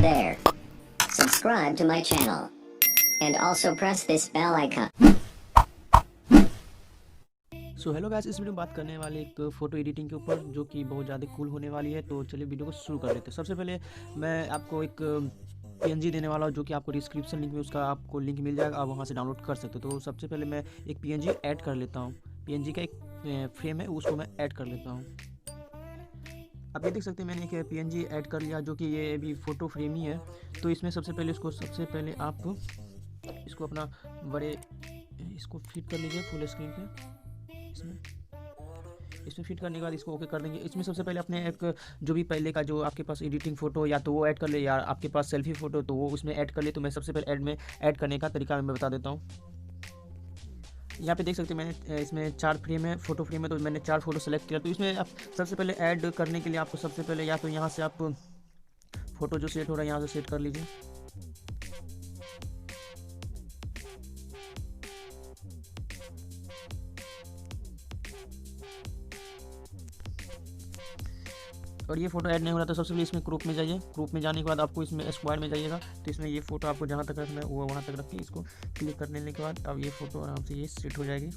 there. Subscribe to my channel. And also press this bell icon. So hello guys, इस video में बात करने वाले एक फ़ोटो एडिटिंग के ऊपर जो कि बहुत ज़्यादा कूल होने वाली है। तो चलिए वीडियो को शुरू कर लेते हैं। सबसे पहले मैं आपको एक पीएनजी देने वाला हूँ जो कि आपको डिस्क्रिप्शन लिंक में उसका आपको लिंक मिल जाएगा, आप वहाँ से डाउनलोड कर सकते हो। तो सबसे पहले मैं एक पीएनजी ऐड कर लेता हूँ। पीएनजी का एक फ्रेम है, उसको मैं ऐड कर लेता हूँ। आप ये देख सकते हैं मैंने एक पीएनजी ऐड कर लिया जो कि ये अभी फ़ोटो फ्रेम ही है। तो इसमें सबसे पहले आप इसको अपना इसको फिट कर लीजिए फुल स्क्रीन पे। इसमें फिट करने के बाद इसको ओके कर देंगे। इसमें सबसे पहले अपने एक जो भी पहले का जो आपके पास एडिटिंग फ़ोटो या तो वो ऐड कर ले, या आपके पास सेल्फी फ़ोटो तो वो उसमें ऐड कर ले। तो मैं सबसे पहले ऐड करने का तरीका मैं बता देता हूँ। यहाँ पे देख सकते हैं मैंने इसमें 4 फ्रेम है, फ़ोटो फ्रेम है, तो मैंने 4 फ़ोटो सेलेक्ट किया। तो इसमें आप सबसे पहले ऐड करने के लिए आपको सबसे पहले या तो यहाँ से आप फ़ोटो जो सेट हो रहा है यहाँ से सेट कर लीजिए। और ये फोटो ऐड नहीं हो रहा तो सबसे पहले इसमें ग्रुप में जाइए। ग्रुप में जाने के बाद आपको इसमें स्क्वायर में जाइएगा। तो इसमें ये फ़ोटो आपको जहाँ तक रखना है वो वहाँ तक रख के इसको क्लिक कर लेने के बाद अब ये फ़ोटो आराम से ये सेट हो जाएगी।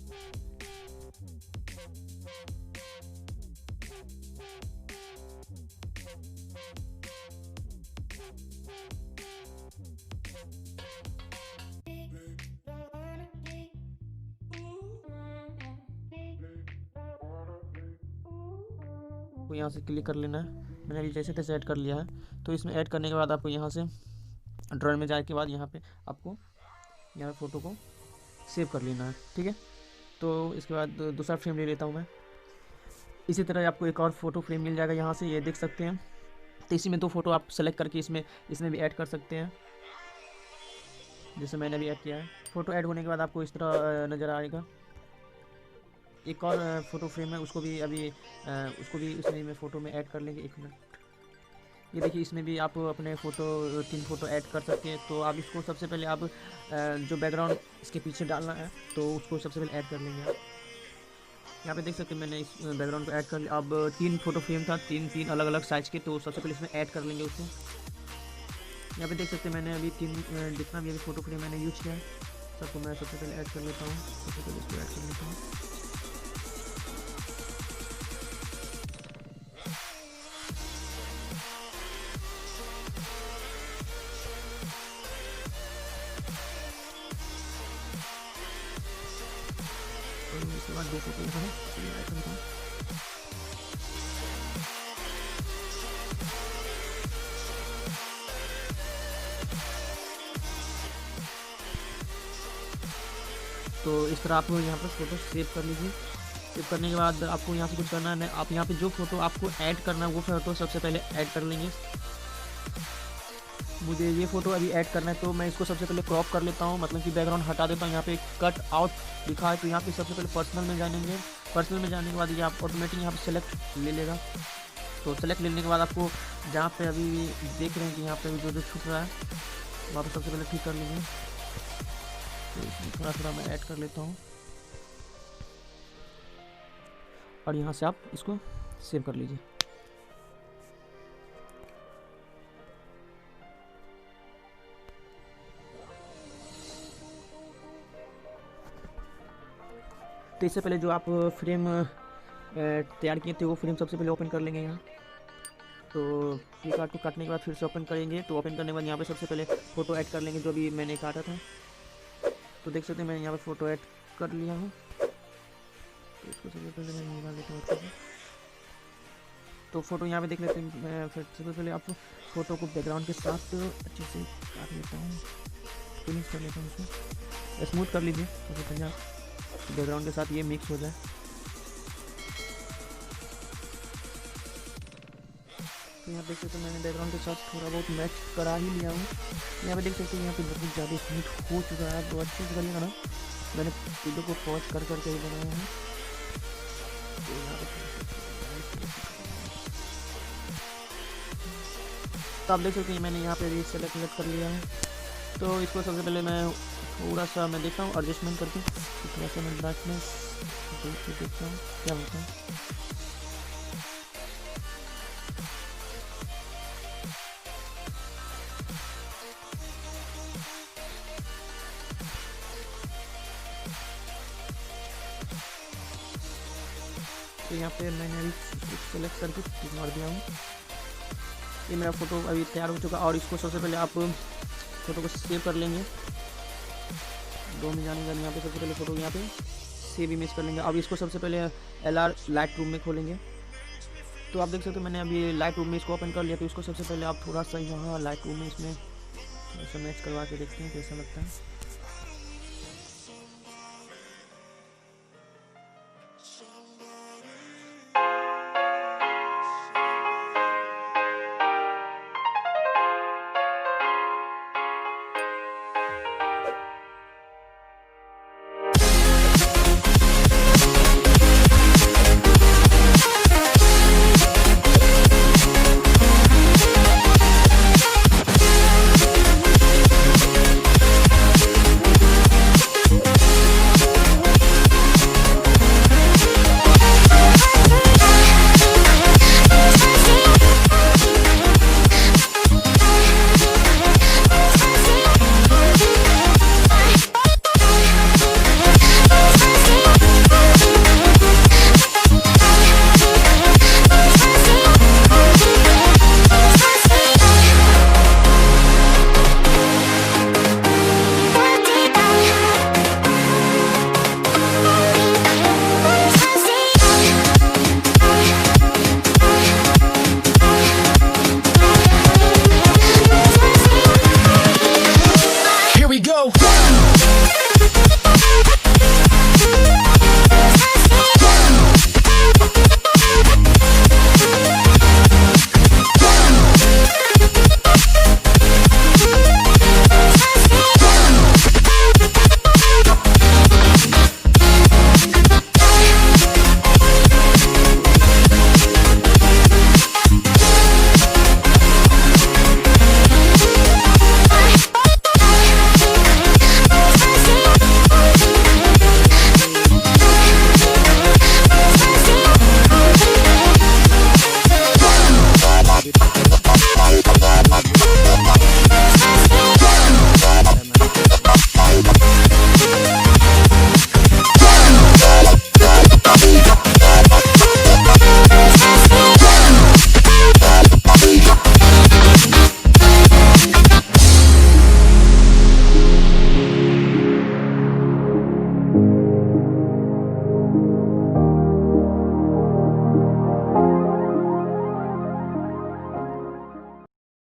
को यहाँ से क्लिक कर लेना है। मैंने अभी जैसे तैसे ऐड कर लिया है। तो इसमें ऐड करने के बाद आपको यहाँ से ड्राइंग में जाने के बाद यहाँ पे आपको यहाँ फ़ोटो को सेव कर लेना है, ठीक है। तो इसके बाद दूसरा फ्रेम ले लेता हूँ मैं। इसी तरह आपको एक और फ़ोटो फ्रेम मिल जाएगा, यहाँ से ये देख सकते हैं। तो इसी में 2 फ़ोटो आप सेलेक्ट करके इसमें भी ऐड कर सकते हैं, जैसे मैंने भी ऐड किया है। फ़ोटो ऐड होने के बाद आपको इस तरह नज़र आएगा। एक और फ़ोटो फ्रेम है, उसको भी उसमें में फ़ोटो में ऐड कर लेंगे। 1 मिनट, ये देखिए इसमें भी आप अपने 3 फ़ोटो ऐड कर सकते हैं। तो आप इसको सबसे पहले आप जो बैकग्राउंड इसके पीछे डालना है तो उसको सबसे पहले ऐड कर लेंगे आप। यहाँ पे देख सकते हैं मैंने इस बैकग्राउंड को ऐड कर लिया। अब 3 फ़ोटो फ्रेम था, 3 अलग अलग साइज़ के, तो सबसे पहले इसमें ऐड कर लेंगे उसको। यहाँ पे देख सकते हैं मैंने अभी 3 जितना भी अभी फ़ोटो फ्रेम मैंने यूज किया है सबको मैं सबसे पहले ऐड कर लेता हूँ। सबसे पहले इसको ऐड कर लेता हूँ। इसके बाद 2 फ़ोटो यहाँ है ऐड करता हूँ। तो इस तरह आप यहाँ पर फ़ोटो सेव कर लीजिए। सेव करने के बाद आपको यहाँ से कुछ करना है, आप यहाँ पे जो फ़ोटो आपको ऐड करना है वो फ़ोटो सबसे पहले ऐड कर लेंगे। मुझे ये फ़ोटो अभी ऐड करना है तो मैं इसको सबसे पहले क्रॉप कर लेता हूँ, मतलब कि बैकग्राउंड हटा देता हूँ। यहाँ पे कट आउट लिखा है तो यहाँ पे सबसे पहले पर्सनल में जाएंगे। पर्सनल में जाने के बाद ये आप ऑटोमेटिक यहाँ पे सेलेक्ट ले लेगा। तो सेलेक्ट लेने के बाद आपको जहाँ पे अभी देख रहे हैं कि यहाँ पे जो छूट रहा है वहाँ पर सबसे पहले ठीक कर लीजिए। तो इसमें थोड़ा मैं ऐड कर लेता हूँ और यहाँ से आप इसको सेव कर लीजिए। तो इससे पहले जो आप फ्रेम तैयार किए थे वो फ्रेम सबसे पहले ओपन कर लेंगे यहाँ। तो PicsArt को काटने के बाद फिर से ओपन करेंगे। तो ओपन करने के बाद यहाँ पे सबसे पहले फ़ोटो ऐड कर लेंगे जो भी मैंने काटा था। तो देख सकते हैं मैंने यहाँ पे फ़ोटो ऐड कर लिया हूँ। तो इसको सबसे पहले मैं निकाल देता हूँ। तो फ़ोटो यहाँ पे देख लेते हैं। फिर सबसे पहले आप फ़ोटो को बैकग्राउंड के साथ अच्छे से काट लेता हूँ, फिनिश कर लेता हूँ। उसको स्मूथ कर लीजिए सबसे पहले आप, बैकग्राउंड के साथ ये मिक्स हो जाए। तो यहाँ देख सकते हैं मैंने बैकग्राउंड के साथ थोड़ा बहुत मैच करा ही लिया हूँ। यहाँ पे देख सकते हैं यहाँ पे बहुत ज़्यादा स्मूथ हो चुका है। तो अच्छे से करिएगा ना, मैंने वीडियो को पॉज कर के ही बनाया है। तो यहाँ तो आप देख सकते हैं मैंने यहाँ पे भी सेलेक्ट कर लिया है। तो इसको सबसे पहले मैं थोड़ा सा मैं देखता हूँ एडजस्टमेंट करके, थोड़ा सा मैं ब्राइटनेस देखता हूँ क्या होता है। तो यहाँ पे मैंने अभी सेलेक्ट करके टिक मार दिया हूँ। ये मेरा फ़ोटो अभी तैयार हो चुका। और इसको सबसे पहले आप फ़ोटो को सेव कर लेंगे। दो में जाने का यहाँ पे सबसे पहले फ़ोटो यहाँ पे सेव इमेज कर लेंगे। अब इसको सबसे पहले लाइटरूम में खोलेंगे। तो आप देख सकते हो मैंने अभी लाइटरूम में इसको ओपन कर लिया। तो इसको सबसे पहले आप थोड़ा सा यहाँ लाइटरूम में इसमें थोड़ा सा मैच करवा के देखते हैं कैसा लगता है।